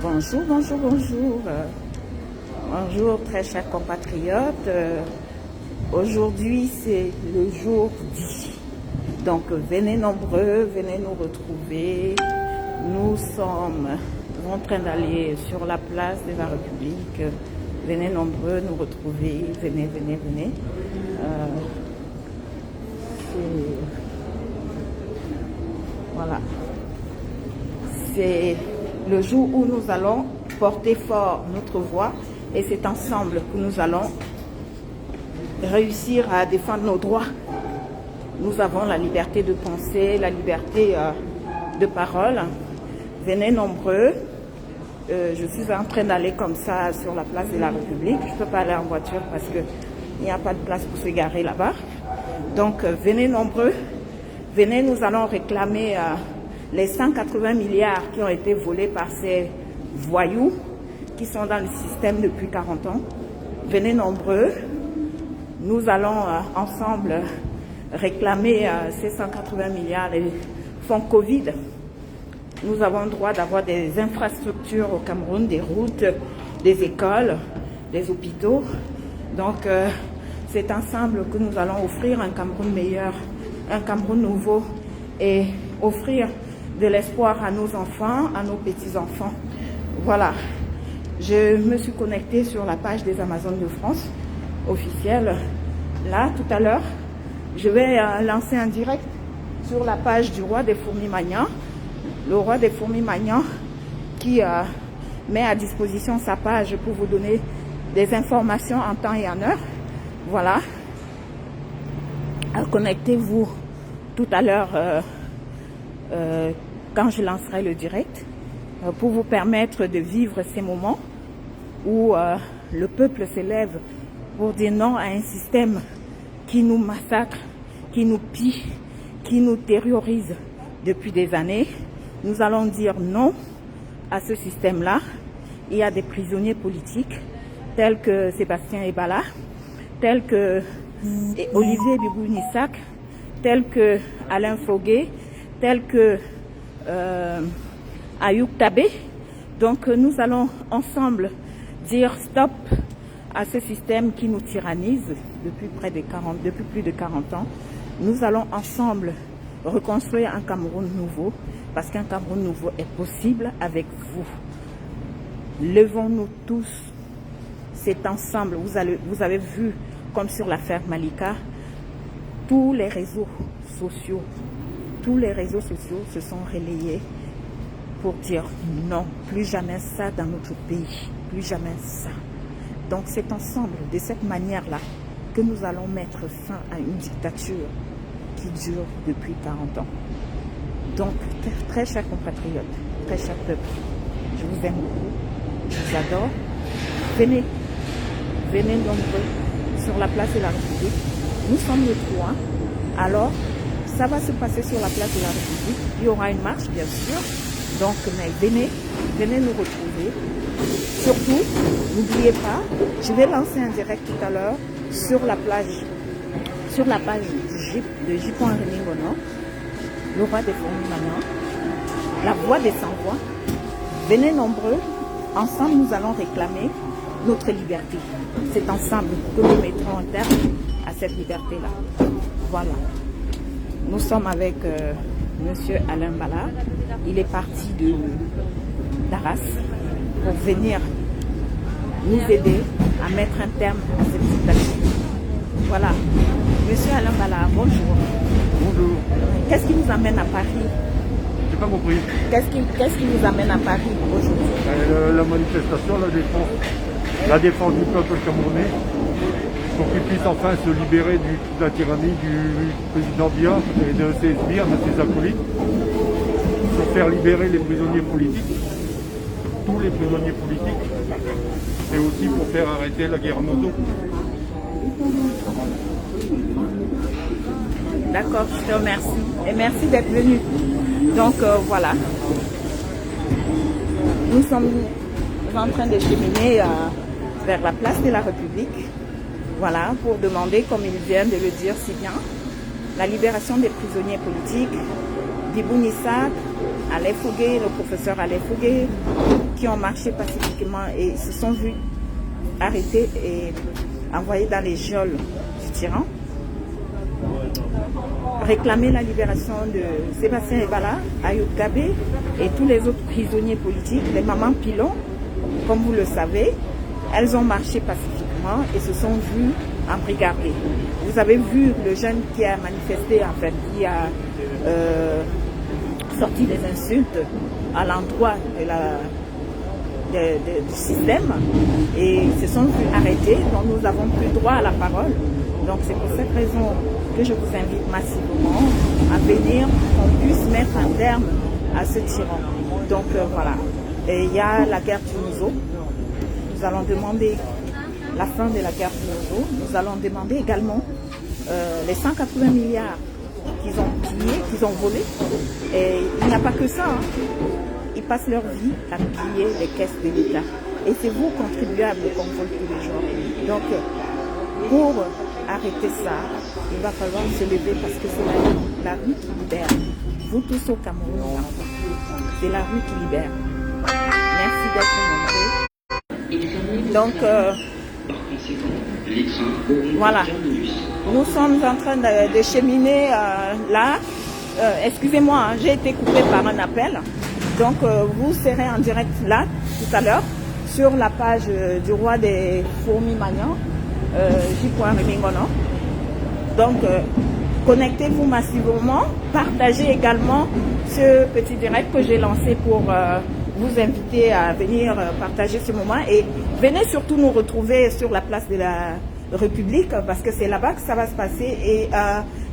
Bonjour, bonjour, bonjour. Bonjour, très chers compatriotes. Aujourd'hui, c'est le jour dit. Donc, venez nombreux, venez nous retrouver. Nous sommes en train d'aller sur la place de la République. Venez nombreux nous retrouver. Venez, venez, venez. Voilà. C'est le jour où nous allons porter fort notre voix et c'est ensemble que nous allons réussir à défendre nos droits. Nous avons la liberté de penser, la liberté de parole. Venez nombreux. Je suis en train d'aller comme ça sur la place de la République. Je ne peux pas aller en voiture parce qu'il n'y a pas de place pour se garer là-bas. Donc venez nombreux. Venez, nous allons réclamer les 180 milliards qui ont été volés par ces voyous qui sont dans le système depuis 40 ans. Venez nombreux. Nous allons ensemble réclamer ces 180 milliards et fonds Covid. Nous avons le droit d'avoir des infrastructures au Cameroun, des routes, des écoles, des hôpitaux. Donc, c'est ensemble que nous allons offrir un Cameroun meilleur, un Cameroun nouveau et offrir de l'espoir à nos enfants, à nos petits-enfants. Voilà. Je me suis connectée sur la page des Amazones de France officielle. Là, tout à l'heure, je vais lancer un direct sur la page du roi des fourmis Magnan. Le roi des fourmis Magnan qui met à disposition sa page pour vous donner des informations en temps et en heure. Voilà. Connectez-vous tout à l'heure quand je lancerai le direct pour vous permettre de vivre ces moments où le peuple s'élève pour dire non à un système qui nous massacre, qui nous pille, qui nous terrorise depuis des années. Nous allons dire non à ce système-là. Il y a des prisonniers politiques tels que Sébastien Ebala, tels que Olivier Bibounissak, tels que Alain Fogué, tels que Ayoub Tabé. Donc nous allons ensemble dire stop à ce système qui nous tyrannise depuis plus de 40 ans. Nous allons ensemble reconstruire un Cameroun nouveau parce qu'un Cameroun nouveau est possible avec vous. Levons-nous tous. C'est ensemble. Vous avez vu, comme sur l'affaire Malika, tous les réseaux sociaux se sont relayés pour dire non, plus jamais ça dans notre pays, plus jamais ça. Donc c'est ensemble, de cette manière-là, que nous allons mettre fin à une dictature qui dure depuis 40 ans. Donc, très chers compatriotes, très chers peuple, je vous aime beaucoup, je vous adore. Venez nombreux sur la place de la République. Nous sommes le 3. Alors, ça va se passer sur la place de la République. Il y aura une marche, bien sûr. Donc, mais venez nous retrouver. Surtout, n'oubliez pas, je vais lancer un direct tout à l'heure sur la page de Jipon Reningono, le roi des fourmis Magnan, la voix des sans-voix. Venez nombreux. Ensemble, nous allons réclamer notre liberté. C'est ensemble que nous mettrons un terme à cette liberté-là. Voilà. Nous sommes avec Monsieur Alain Bala. Il est parti d'Arras pour venir nous aider à mettre un terme à cette dictature. Voilà. Monsieur Alain Bala, bonjour. Bonjour. Qu'est-ce qui nous amène à Paris? J'ai pas compris. Qu'est-ce qui nous amène à Paris aujourd'hui? La manifestation, la défense du peuple camerounais, pour qu'il puisse enfin se libérer de la tyrannie du président Biya et de ses sbires, de ses acolytes, pour faire libérer les prisonniers politiques, tous les prisonniers politiques, et aussi pour faire arrêter la guerre moto. D'accord, je te remercie. Et merci d'être venu. Donc voilà. Nous sommes en train de cheminer vers la place de la République. Voilà, pour demander, comme il vient de le dire si bien, la libération des prisonniers politiques, Bibounissak, Alain Fogué, le professeur Alain Fogué, qui ont marché pacifiquement et se sont vus arrêtés et envoyés dans les geôles du tyran. Réclamer la libération de Sébastien Ebala, Ayoub Gabé et tous les autres prisonniers politiques, les mamans pilons, comme vous le savez, elles ont marché pacifiquement et se sont vues embrigadées. Vous avez vu le jeune qui a manifesté, en fait, qui a sorti des insultes à l'endroit du système et se sont vus arrêtés, donc nous n'avons plus droit à la parole. Donc c'est pour cette raison que je vous invite massivement à venir, qu'on puisse mettre un terme à ce tyran. Donc voilà, et il y a la guerre Tuniso. Nous allons demander la fin de la guerre Tuniso. Nous allons demander également les 180 milliards qu'ils ont pillés, qu'ils ont volés. Et il n'y a pas que ça. Hein. Ils passent leur vie à piller les caisses de l'État. Et c'est vous, contribuables, qu'on vole tous les jours. Donc, pour arrêter ça, il va falloir se lever parce que c'est la rue qui libère. Vous tous au Cameroun, c'est la rue qui libère. Merci d'être nombreux. Donc, voilà. Nous sommes en train de cheminer là. Excusez-moi, hein, j'ai été coupée par un appel. Donc, vous serez en direct là, tout à l'heure, sur la page du roi des fourmis Magnan, J.Remingono. Donc, connectez-vous massivement. Partagez également ce petit direct que j'ai lancé pour vous inviter à venir partager ce moment. Et venez surtout nous retrouver sur la place de la République, parce que c'est là-bas que ça va se passer. Et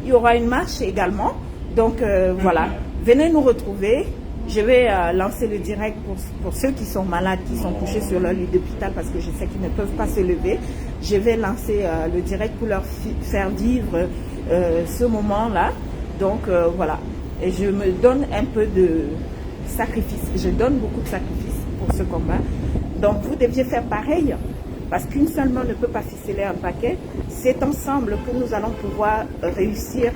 il y aura une marche également. Donc, voilà. Venez nous retrouver. Je vais lancer le direct pour ceux qui sont malades, qui sont couchés sur leur lit d'hôpital parce que je sais qu'ils ne peuvent pas se lever. Je vais lancer le direct pour leur faire vivre ce moment-là. Donc voilà. Et je me donne un peu de sacrifice. Je donne beaucoup de sacrifices pour ce combat. Donc vous deviez faire pareil. Parce qu'une seule main ne peut pas ficeler un paquet. C'est ensemble que nous allons pouvoir réussir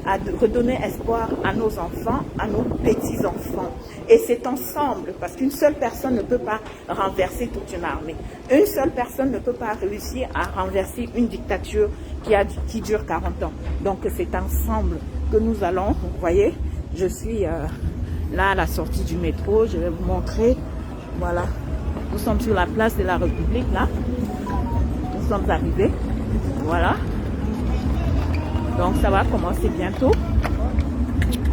à redonner espoir à nos enfants, à nos petits-enfants. Et c'est ensemble, parce qu'une seule personne ne peut pas renverser toute une armée. Une seule personne ne peut pas réussir à renverser une dictature qui dure 40 ans. Donc c'est ensemble que nous allons, vous voyez, je suis là à la sortie du métro, je vais vous montrer, voilà. Nous sommes sur la place de la République, là. Nous sommes arrivés. Voilà. Donc, ça va commencer bientôt.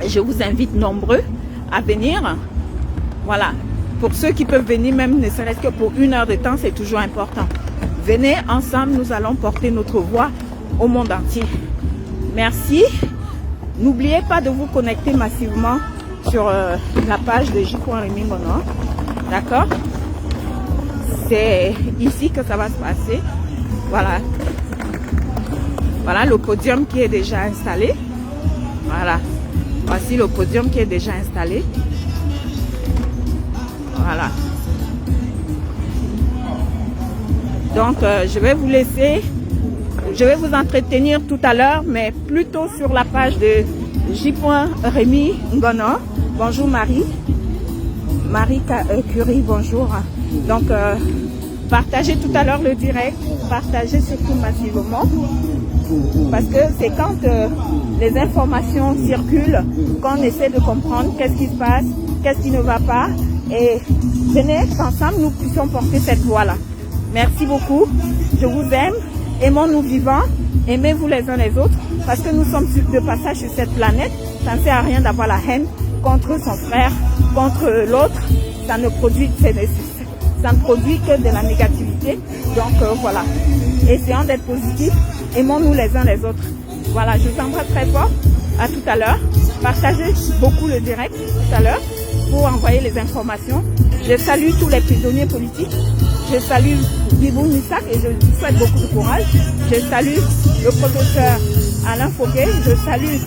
Et je vous invite nombreux à venir. Voilà. Pour ceux qui peuvent venir, même ne serait-ce que pour 1 heure de temps, c'est toujours important. Venez ensemble, nous allons porter notre voix au monde entier. Merci. N'oubliez pas de vous connecter massivement sur la page de J.Remingono. D'accord? C'est ici que ça va se passer. Voilà. Voilà le podium qui est déjà installé. Voilà. Voici le podium qui est déjà installé. Voilà. Donc, je vais vous laisser. Je vais vous entretenir tout à l'heure, mais plutôt sur la page de J.Remingono. Bonjour Marie. Marie Curie, bonjour. Donc, partagez tout à l'heure le direct, partagez surtout massivement, parce que c'est quand les informations circulent qu'on essaie de comprendre qu'est-ce qui se passe, qu'est-ce qui ne va pas, et venez qu'ensemble nous puissions porter cette voix-là. Merci beaucoup, je vous aime, aimons-nous vivants, aimez-vous les uns les autres, parce que nous sommes de passage sur cette planète, ça ne sert à rien d'avoir la haine contre son frère, contre l'autre. Ça ne produit que de la négativité. Donc voilà. Essayons d'être positifs. Aimons-nous les uns les autres. Voilà, je vous embrasse très fort. À tout à l'heure. Partagez beaucoup le direct tout à l'heure pour envoyer les informations. Je salue tous les prisonniers politiques. Je salue Bibou Nissak et je lui souhaite beaucoup de courage. Je salue le professeur Alain Fauquet. Je salue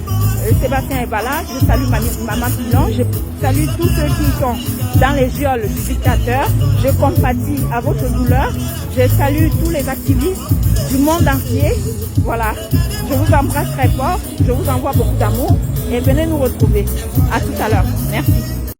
Sébastien Ebala, je salue Maman Pilon, je salue tous ceux qui sont dans les geôles du dictateur, je compatis à votre douleur, je salue tous les activistes du monde entier, voilà, je vous embrasse très fort, je vous envoie beaucoup d'amour et venez nous retrouver. À tout à l'heure, merci.